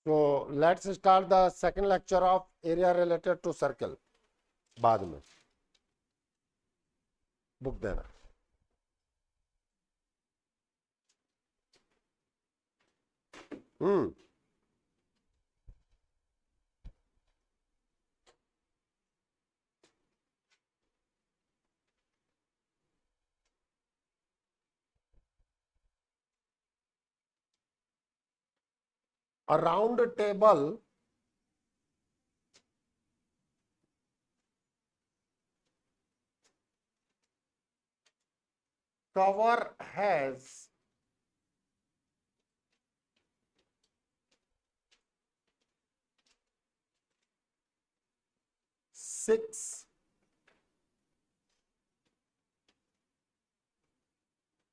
So let's start the second lecture of area related to circle. बाद में book देना. A round table cover has six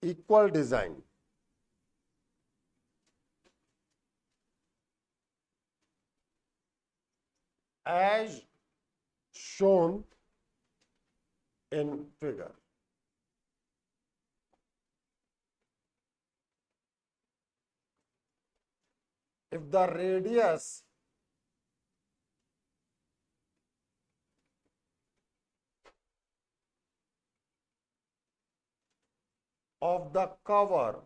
equal design. As shown in figure. If the radius of the cover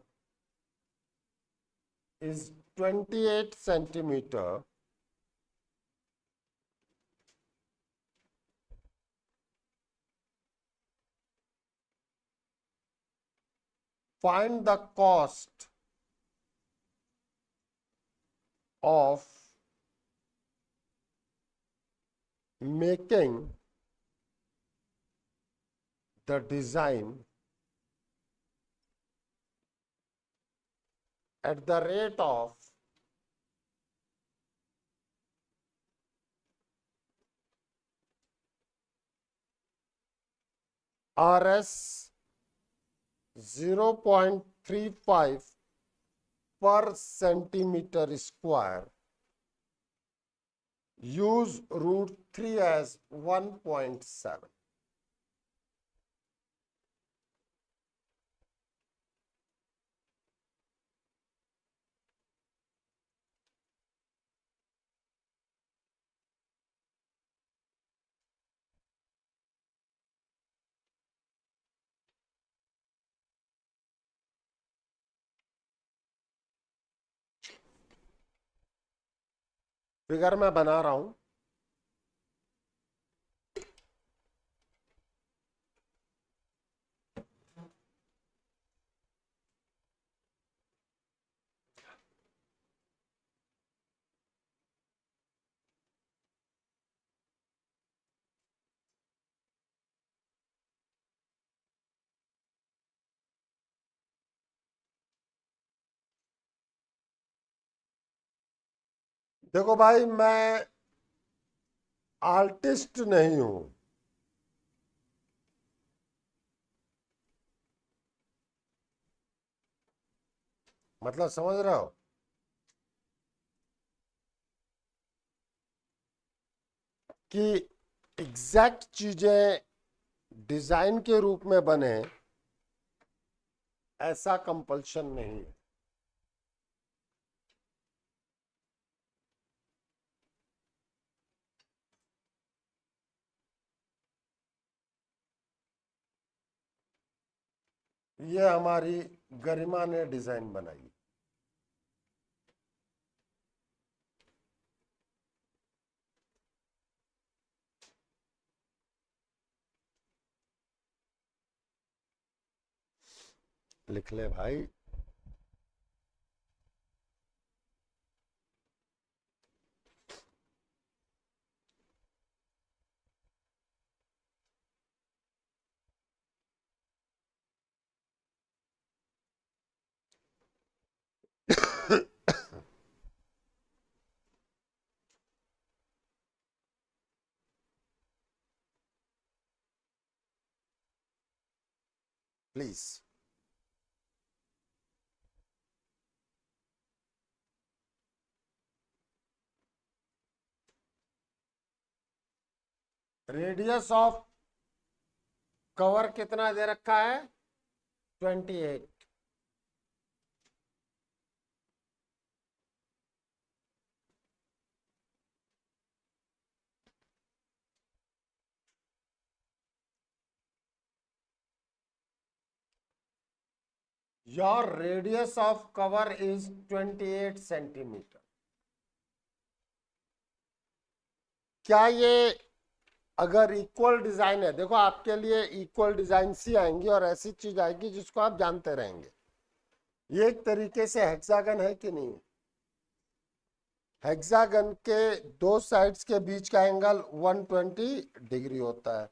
is 28 centimeter, find the cost of making the design at the rate of Rs 0.35 per centimeter square. Use root 3 as 1.7. Figure मैं बना रहा हूं. देखो भाई, मैं artist नहीं हूं. मतलब समझ रहे हो कि एग्जैक्ट चीजें डिजाइन के रूप में बने, ऐसा कंपल्शन नहीं है. ये हमारी गरिमा ने डिजाइन बनाई. लिख ले भाई. प्लीज. रेडियस ऑफ कवर कितना दे रखा है? 28. Your radius of cover is 28 centimetre. क्या ये अगर इक्वल डिजाइन है, देखो आपके लिए इक्वल डिजाइन सी आएंगी और ऐसी चीज आएगी जिसको आप जानते रहेंगे। ये एक तरीके से हेक्सागन है कि नहीं? हेक्सागन के दो साइड्स के बीच का एंगल 120 डिग्री होता है।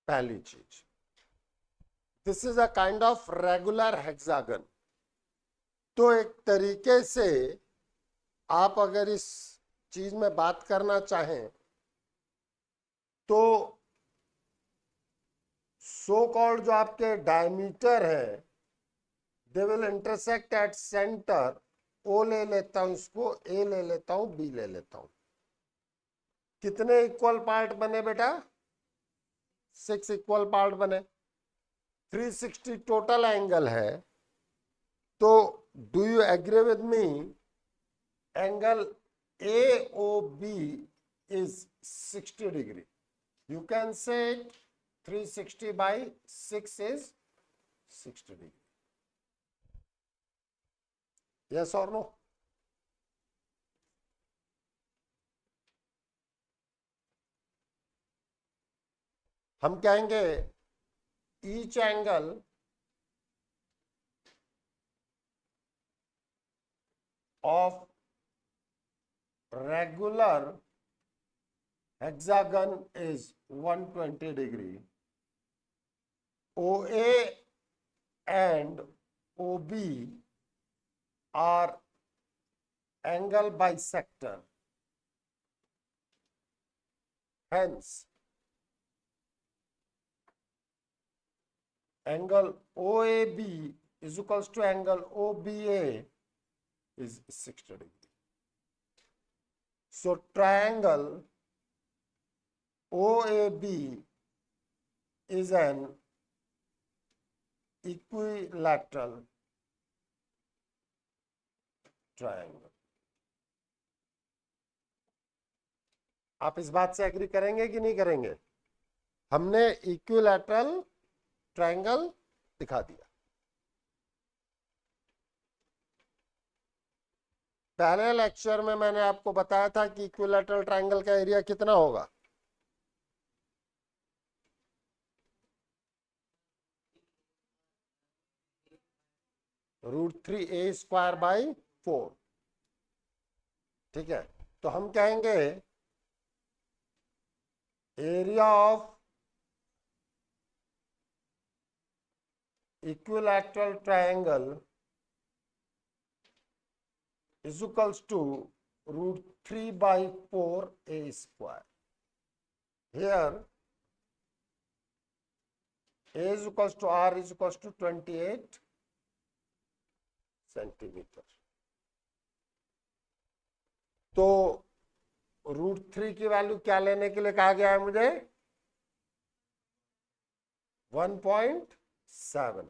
पहली चीज, this is a kind of regular hexagon. तो एक तरीके से आप अगर इस चीज में बात करना चाहें तो सो कॉल्ड जो आपके डायमीटर है, they will intersect at centre. O ले लेता हूं, इसको ए ले लेता हूं, बी ले लेता हूं। कितने इक्वल पार्ट बने बेटा? 6 इक्वल पार्ट बने। 360 टोटल एंगल है। तो do you agree with me? Angle AOB is 60 degree. You can say 360 by 6 is 60 degree. Yes or no? हम कहेंगे each angle of regular hexagon is 120 degree. OA and OB are angle bisector. Hence, angle OAB is equals to angle OBA is 60 degree. So triangle OAB is an equilateral triangle. आप इस बात से agree करेंगे कि नहीं करेंगे? हमने equilateral triangle दिखा दिया। पहले लेक्चर में मैंने आपको बताया था कि इक्विलैटरल ट्रायंगल का एरिया कितना होगा? √3a² by 4। ठीक है, तो हम कहेंगे area of equilateral triangle is equals to √3 by 4a². Here a is equals to r is equals to 28 centimetre. तो √3 की वैल्यू क्या लेने के लिए कहा गया है मुझे? 1.7।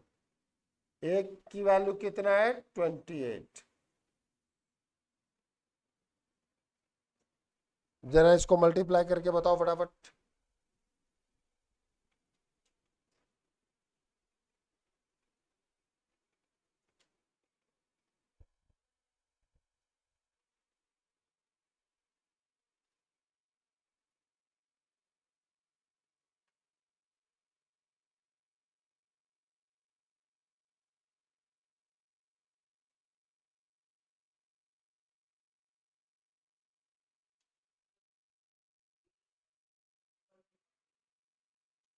एक की वैल्यू कितना है? 28। जरा इसको मल्टीप्लाई करके बताओ फटाफट।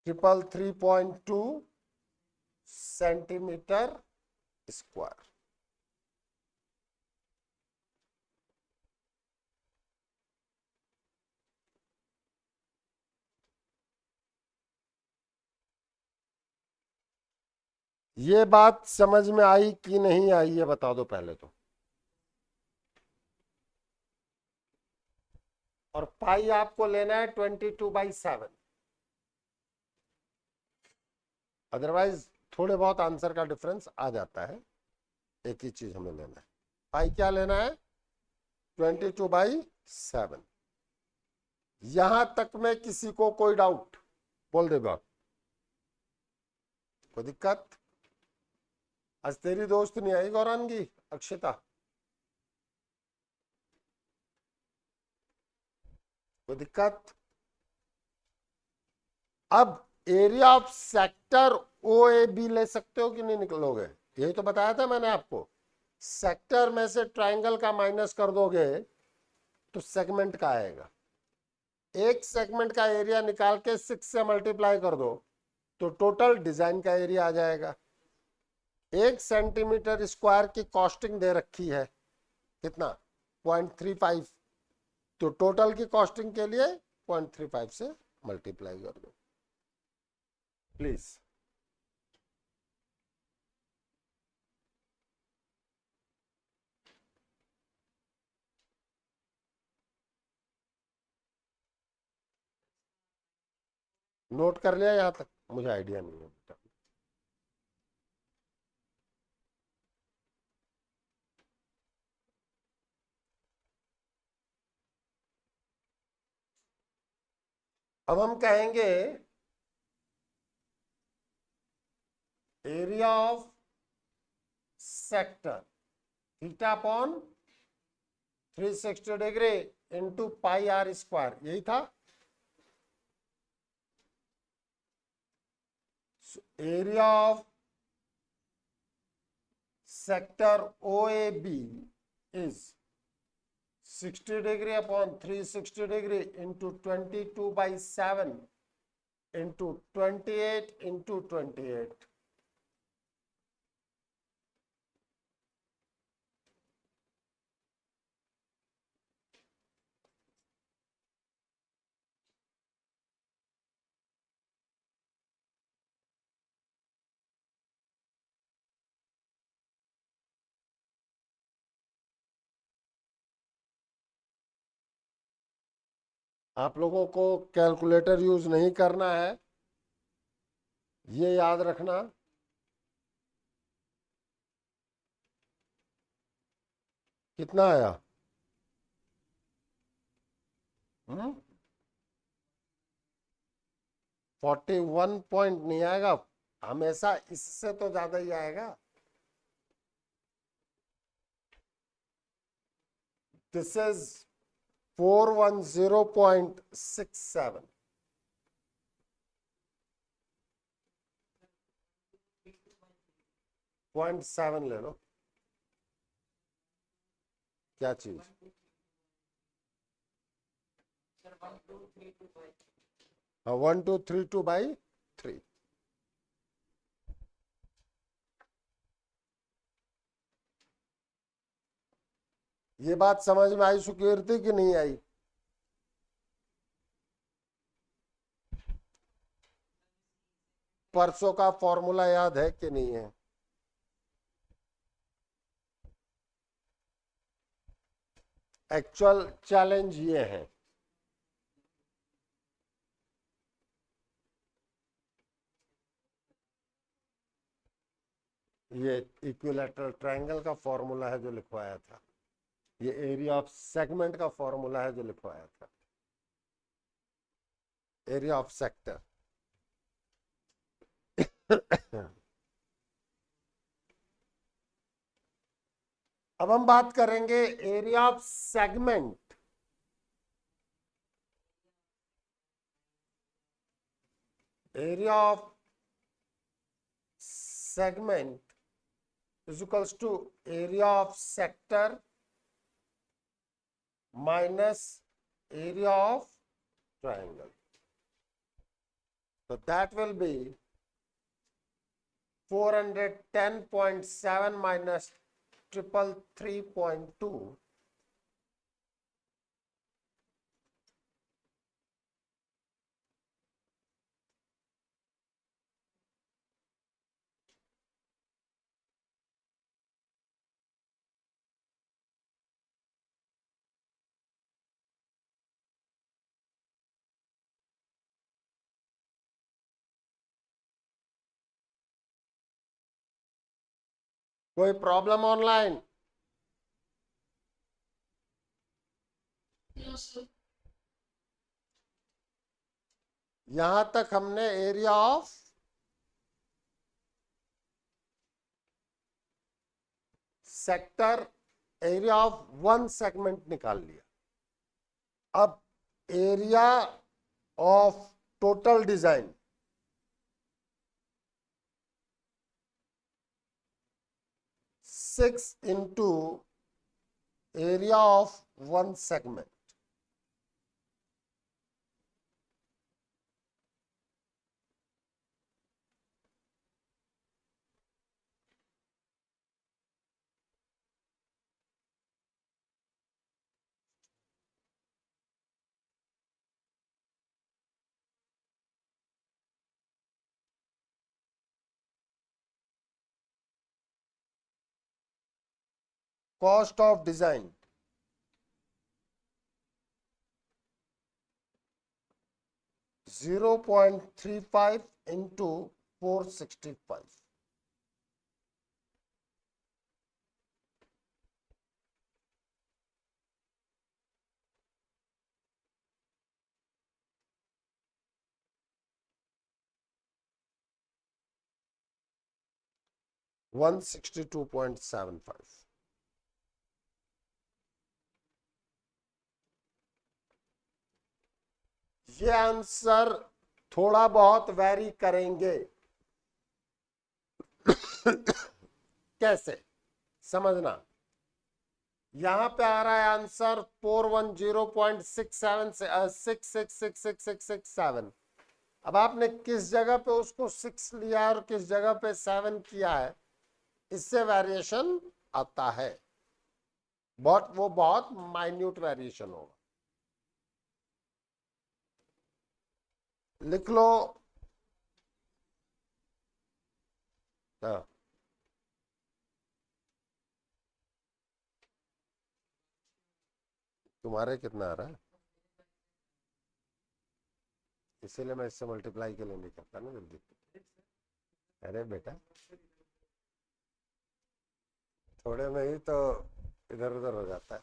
Triple 3.2 centimetre square. ये बात समझ में आई कि नहीं आई, ये बता दो पहले तो। और पाई आपको लेना है 22/7। अदरवाइज थोड़े बहुत आंसर का डिफरेंस आ जाता है। एक ही चीज हमें लेना है। पाई क्या लेना है? 22/7। यहां तक में किसी को कोई डाउट बोल दे बात, कोई दिक्कत? आज तेरी दोस्त नहीं आई गौरांगी, अक्षिता? कोई दिक्कत? अब area of sector O A B ले सकते हो कि नहीं निकलोगे? यही तो बताया था मैंने आपको। सेक्टर में से ट्रायंगल का माइनस कर दोगे तो सेगमेंट का आएगा। एक सेगमेंट का एरिया निकाल के 6 से मल्टीप्लाई कर दो तो टोटल डिजाइन का एरिया आ जाएगा। 1 सेंटीमीटर स्क्वायर की कॉस्टिंग दे रखी है, कितना? 0.35। तो टोटल की कॉस्टिंग के लिए 0.35 से मल्टीप्लाई कर दो प्लीज। नोट कर लिया यहां तक? मुझे आइडिया नहीं है। अब हम कहेंगे area of sector theta upon 360 degree into pi R square, यही था। Area of sector O A B is 60 degree upon 360 degree into 22/7 into 28 into 28। आप लोगों को कैलकुलेटर यूज नहीं करना है, ये याद रखना। कितना आया? 41 पॉइंट नहीं आएगा, हमेशा इससे तो ज्यादा ही आएगा। This is 410.67। 0.7 ले लो। क्या चीज? हाँ, 1232/3। ये बात समझ में आई सुकीर्ति की नहीं आई? परसों का फॉर्मूला याद है कि नहीं है? एक्चुअल चैलेंज ये है, ये इक्विलैटरल ट्रायंगल का फॉर्मूला है जो लिखवाया था, ये एरिया ऑफ सेगमेंट का फॉर्मूला है जो लिखवाया था, एरिया ऑफ सेक्टर। अब हम बात करेंगे area of segment. Area of segment is equals to area of sector minus area of triangle. So that will be 410.7 minus 333.2 कोई प्रॉब्लम ऑनलाइन? यहां तक हमने area of sector, area of one segment निकाल लिया। अब area of total design, six into area of one segment, cost of design 0.35 into 465, $162.75। ये answer थोड़ा बहुत वैरी करेंगे। कैसे समझना, यहां पे आ रहा है आंसर 410.67 अब आपने किस जगह पे उसको 6 लिया और किस जगह पे 7 किया है, इससे वेरिएशन आता है, वो बहुत माइन्यूट वेरिएशन होगा। लिख लो। हाँ, तुम्हारे कितना आ रहा है, इसीलिए मैं इससे मल्टीप्लाई के लिए नहीं करता ना जल्दी। अरे बेटा, थोड़े में ही तो इधर उधर हो जाता है।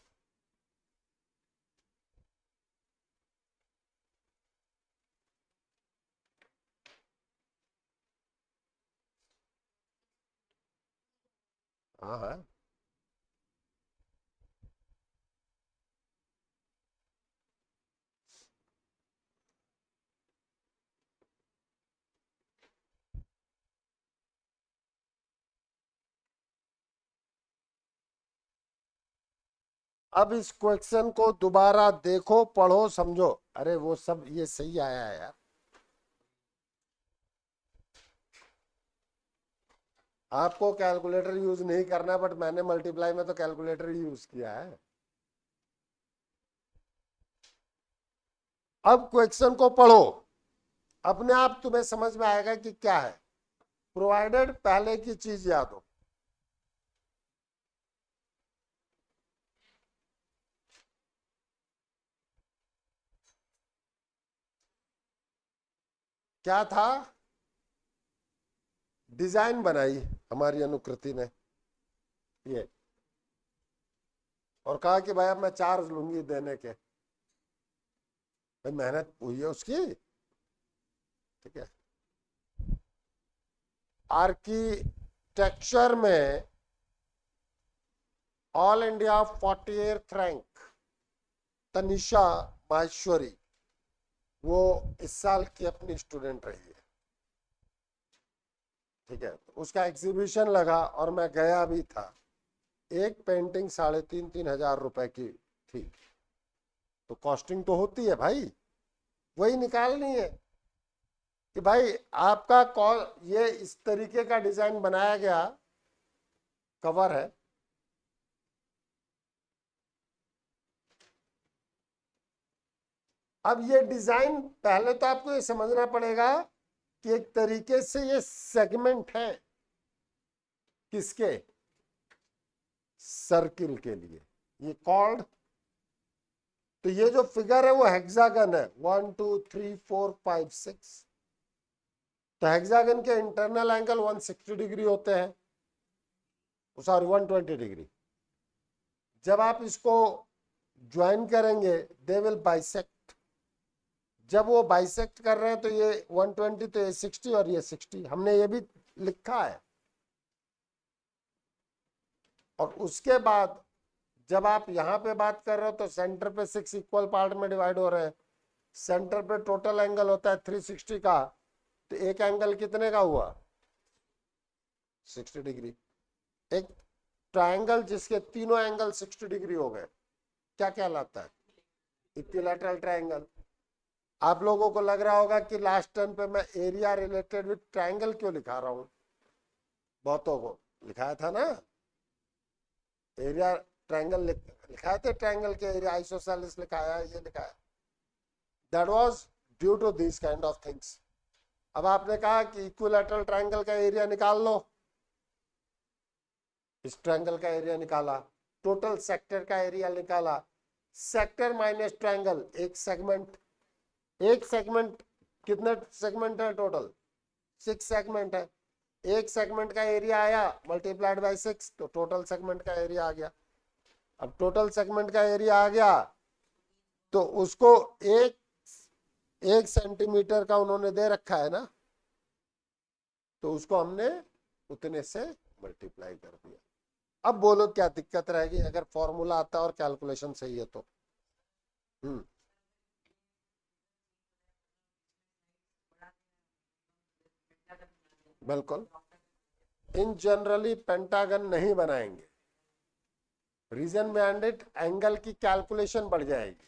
हाँ हाँ, अब इस क्वेश्चन को दोबारा देखो, पढ़ो, समझो। अरे वो सब ये सही आया है यार, आपको कैलकुलेटर यूज नहीं करना, बट मैंने मल्टीप्लाई में तो कैलकुलेटर ही यूज किया है। अब क्वेश्चन को पढ़ो, अपने आप तुम्हें समझ में आएगा कि क्या है। प्रोवाइडेड, पहले की चीज याद हो, क्या था, डिजाइन बनाई हमारी अनुकृति ने ये, और कहा कि भाई अब मैं चार्ज लूंगी देने के, भाई मेहनत हुई है उसकी, ठीक है। आर्किटेक्चर में all India 48th rank Tanisha Maheshwari, वो इस साल की अपनी स्टूडेंट रही है, ठीक है। उसका एग्जीबिशन लगा और मैं गया भी था। एक पेंटिंग 3,500 रुपए की थी, तो कॉस्टिंग तो होती है भाई, वही निकालनी है कि भाई आपका ये इस तरीके का डिजाइन बनाया गया कवर है, अब ये डिजाइन पहले तो आपको ये समझना पड़ेगा कि एक तरीके से ये सेगमेंट है किसके, सर्किल के लिए, ये कॉर्ड। तो ये जो फिगर है वो हेक्सागन है, 1 2 3 4 5 6। तो हेक्सागन के इंटरनल एंगल 160 डिग्री होते हैं, सॉरी 120 डिग्री। जब आप इसको ज्वाइन करेंगे दे विल बाइसेक्ट। जब वो बाइसेक्ट कर रहे हैं तो ये 120 तो ये 60 और ये 60, हमने ये भी लिखा है। और उसके बाद जब आप यहां पे बात कर रहे हो तो सेंटर पे 6 इक्वल पार्ट में डिवाइड हो रहे हैं। सेंटर पे टोटल एंगल होता है 360 का, तो एक एंगल कितने का हुआ? 60 डिग्री। एक ट्रायंगल जिसके तीनों एंगल 60 डिग्री हो गए क्या कहलाता है? Equilateral triangle. आप लोगों को लग रहा होगा कि लास्ट टर्म पे मैं एरिया रिलेटेड विद ट्रायंगल क्यों लिखा रहा हूं? बहुतों को लिखाया था ना एरिया ट्रायंगल लिखाए थे, ट्रायंगल के एरिया आइसोसेलेस लिखाया है, ये लिखा है। That was due to this kind of things. अब आपने कहा कि इक्विलैटरल ट्रायंगल का एरिया निकाल लो, इस ट्रायंगल का एरिया निकाला, टोटल सेक्टर का एरिया निकाला। सेक्टर माइनस ट्रायंगल, एक सेगमेंट। एक सेगमेंट कितने सेगमेंट है टोटल? 6 सेगमेंट है। एक सेगमेंट का एरिया आया मल्टीप्लाइड बाय 6, तो टोटल सेगमेंट का एरिया आ गया। अब टोटल सेगमेंट का एरिया आ गया तो उसको एक 1 सेंटीमीटर का उन्होंने दे रखा है ना, तो उसको हमने उतने से मल्टीप्लाई कर दिया। अब बोलो क्या दिक्कत रहेगी अगर फॉर्मूला आता है और कैलकुलेशन सही है तो? हम्म बिल्कुल। इन जनरली पेंटागन नहीं बनाएंगे। रीजन बिहाइंड इट, एंगल की कैलकुलेशन बढ़ जाएगी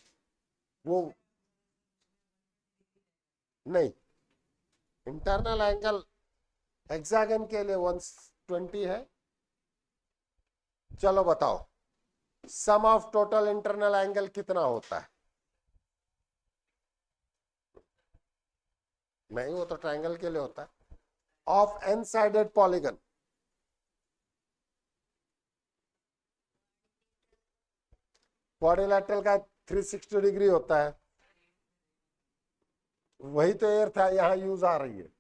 वो। नहीं, इंटरनल एंगल हेक्सागन के लिए 120 है। चलो बताओ सम ऑफ टोटल इंटरनल एंगल कितना होता है? नहीं, वो तो ट्रायंगल के लिए होता है। Of N sided polygon, quadrilateral का 360 डिग्री होता है। वही तो एयर था, यहां यूज आ रही है,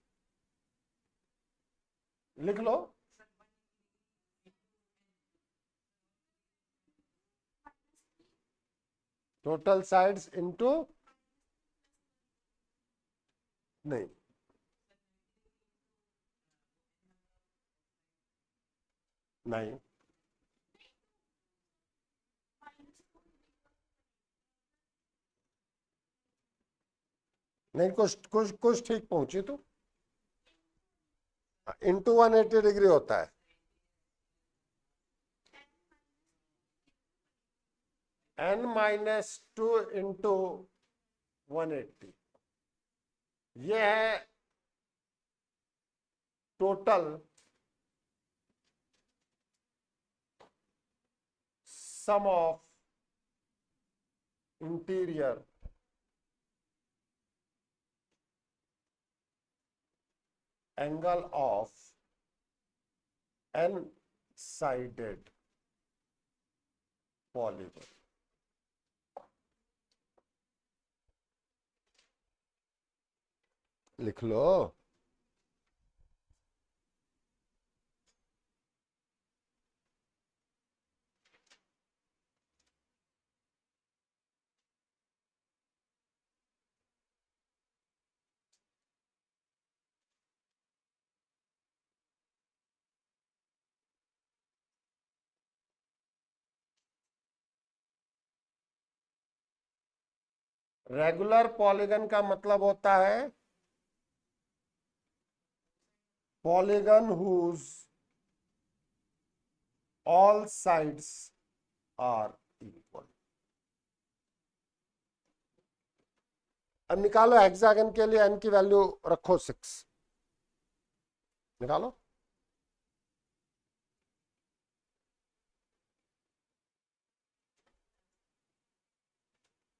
लिख लो। टोटल साइड्स इनटू, नहीं नहीं नहीं, कुछ कुछ कुछ ठीक पहुंची तू। इंटू 180 डिग्री होता है। n-2 इंटू 180, ये है total sum of interior angle of n sided polygon. लिख लो। रेगुलर पॉलीगन का मतलब होता है polygon whose all sides are equal. अब निकालो हेक्सागन के लिए n की वैल्यू रखो 6, निकालो।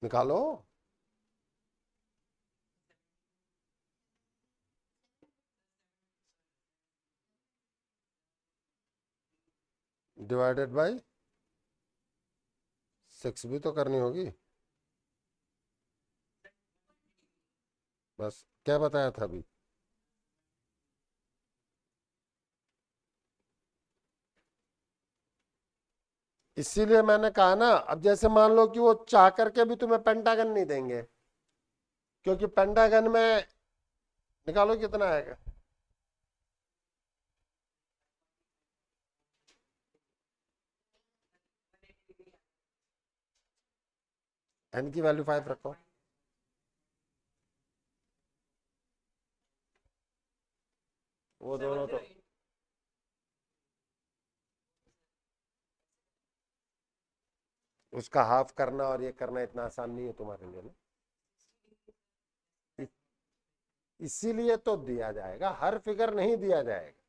निकालो। डिवाइडेड बाय 6 भी तो करनी होगी। बस क्या बताया था अभी? इसीलिए मैंने कहा ना, अब जैसे मान लो कि वो चाह करके भी तुम्हें पेंटागन नहीं देंगे, क्योंकि पेंटागन में निकालो कितना आएगा, एन की वैल्यू 5 रखो, वो दोनों तो उसका हाफ करना और ये करना इतना आसान नहीं है तुम्हारे लिए ना, इसीलिए तो दिया जाएगा, हर फिगर नहीं दिया जाएगा।